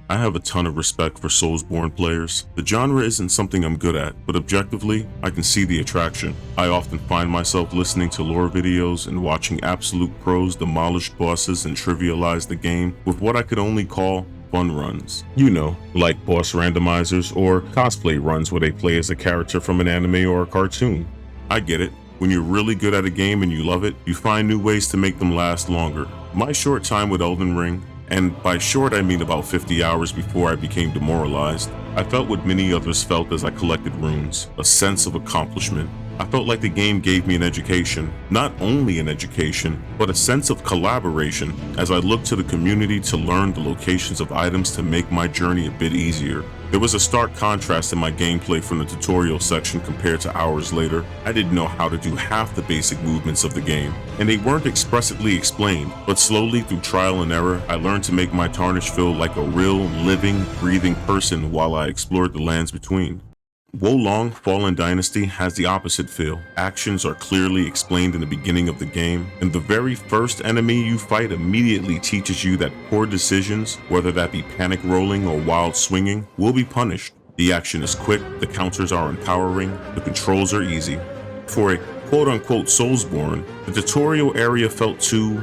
I have a ton of respect for soulsborne players. The genre isn't something I'm good at, but objectively, I can see the attraction. I often find myself listening to lore videos and watching absolute pros demolish bosses and trivialize the game with what I could only call fun runs. You know, like boss randomizers or cosplay runs where they play as a character from an anime or a cartoon. I get it. When you're really good at a game and you love it, you find new ways to make them last longer. My short time with Elden Ring, and by short I mean about 50 hours before I became demoralized, I felt what many others felt as I collected runes, a sense of accomplishment. I felt like the game gave me an education, not only an education, but a sense of collaboration as I looked to the community to learn the locations of items to make my journey a bit easier. There was a stark contrast in my gameplay from the tutorial section compared to hours later. I didn't know how to do half the basic movements of the game, and they weren't expressly explained, but slowly through trial and error, I learned to make my tarnish feel like a real, living, breathing person while I explored the lands between. Wo Long Fallen Dynasty has the opposite feel. Actions are clearly explained in the beginning of the game, and the very first enemy you fight immediately teaches you that poor decisions, whether that be panic rolling or wild swinging, will be punished. The action is quick, the counters are empowering, the controls are easy. For a quote-unquote soulsborne, the tutorial area felt too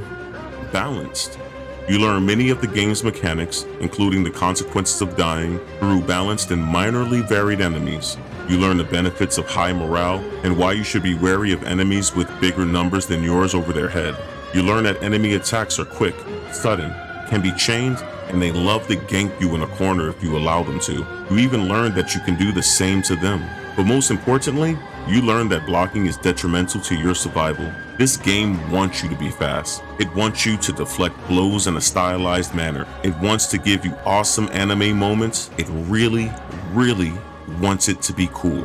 balanced. You learn many of the game's mechanics, including the consequences of dying, through balanced and minorly varied enemies. You learn the benefits of high morale and why you should be wary of enemies with bigger numbers than yours over their head. You learn that enemy attacks are quick, sudden, can be chained, and they love to gank you in a corner if you allow them to. You even learn that you can do the same to them. But most importantly, you learn that blocking is detrimental to your survival. This game wants you to be fast. It wants you to deflect blows in a stylized manner. It wants to give you awesome anime moments. It really, really wants it to be cool.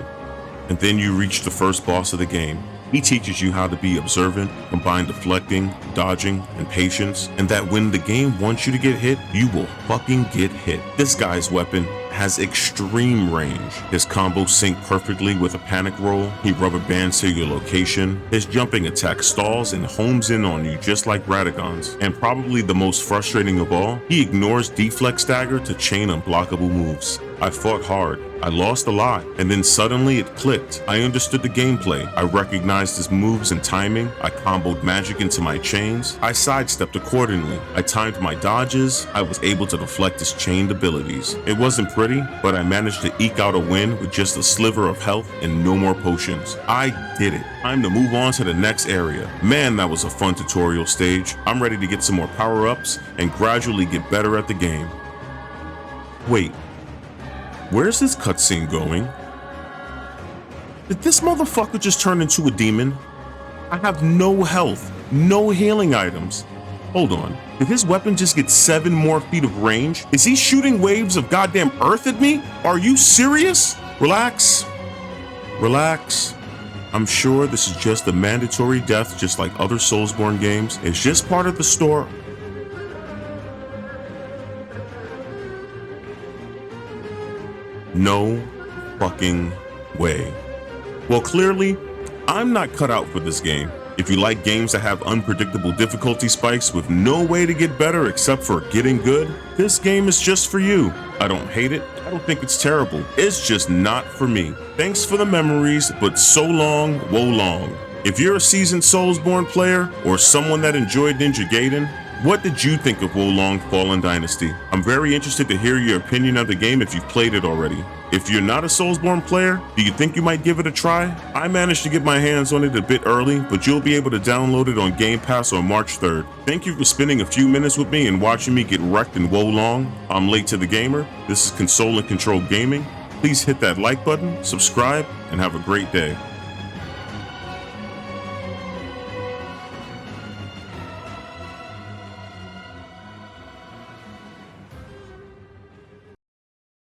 And then you reach the first boss of the game. He teaches you how to be observant, combine deflecting, dodging, and patience, and that when the game wants you to get hit, you will fucking get hit. This guy's weapon has extreme range. His combos sync perfectly with a panic roll. He rubber bands to your location. His jumping attack stalls and homes in on you just like Radagon's. And probably the most frustrating of all, he ignores deflect stagger to chain unblockable moves. I fought hard. I lost a lot, and then suddenly it clicked. I understood the gameplay. I recognized his moves and timing. I comboed magic into my chains. I sidestepped accordingly. I timed my dodges. I was able to deflect his chained abilities. It wasn't pretty, but I managed to eke out a win with just a sliver of health and no more potions. I did it. Time to move on to the next area. Man, that was a fun tutorial stage. I'm ready to get some more power-ups and gradually get better at the game. Wait. Where's this cutscene going? Did this motherfucker just turn into a demon? I have no health, no healing items. Hold on, did his weapon just get 7 more feet of range? Is he shooting waves of goddamn earth at me? Are you serious? Relax. Relax. I'm sure this is just a mandatory death just like other Soulsborne games. It's just part of the story. No fucking way. Well, clearly, I'm not cut out for this game. If you like games that have unpredictable difficulty spikes with no way to get better except for getting good, this game is just for you. I don't hate it. I don't think it's terrible. It's just not for me. Thanks for the memories, but so long, Wo Long. If you're a seasoned Soulsborne player or someone that enjoyed Ninja Gaiden, what did you think of Wo Long Fallen Dynasty? I'm very interested to hear your opinion of the game if you've played it already. If you're not a Soulsborne player, do you think you might give it a try? I managed to get my hands on it a bit early, but you'll be able to download it on Game Pass on March 3rd. Thank you for spending a few minutes with me and watching me get wrecked in Wo Long. I'm Late to the Gamer. This is Console and Control Gaming. Please hit that like button, subscribe, and have a great day.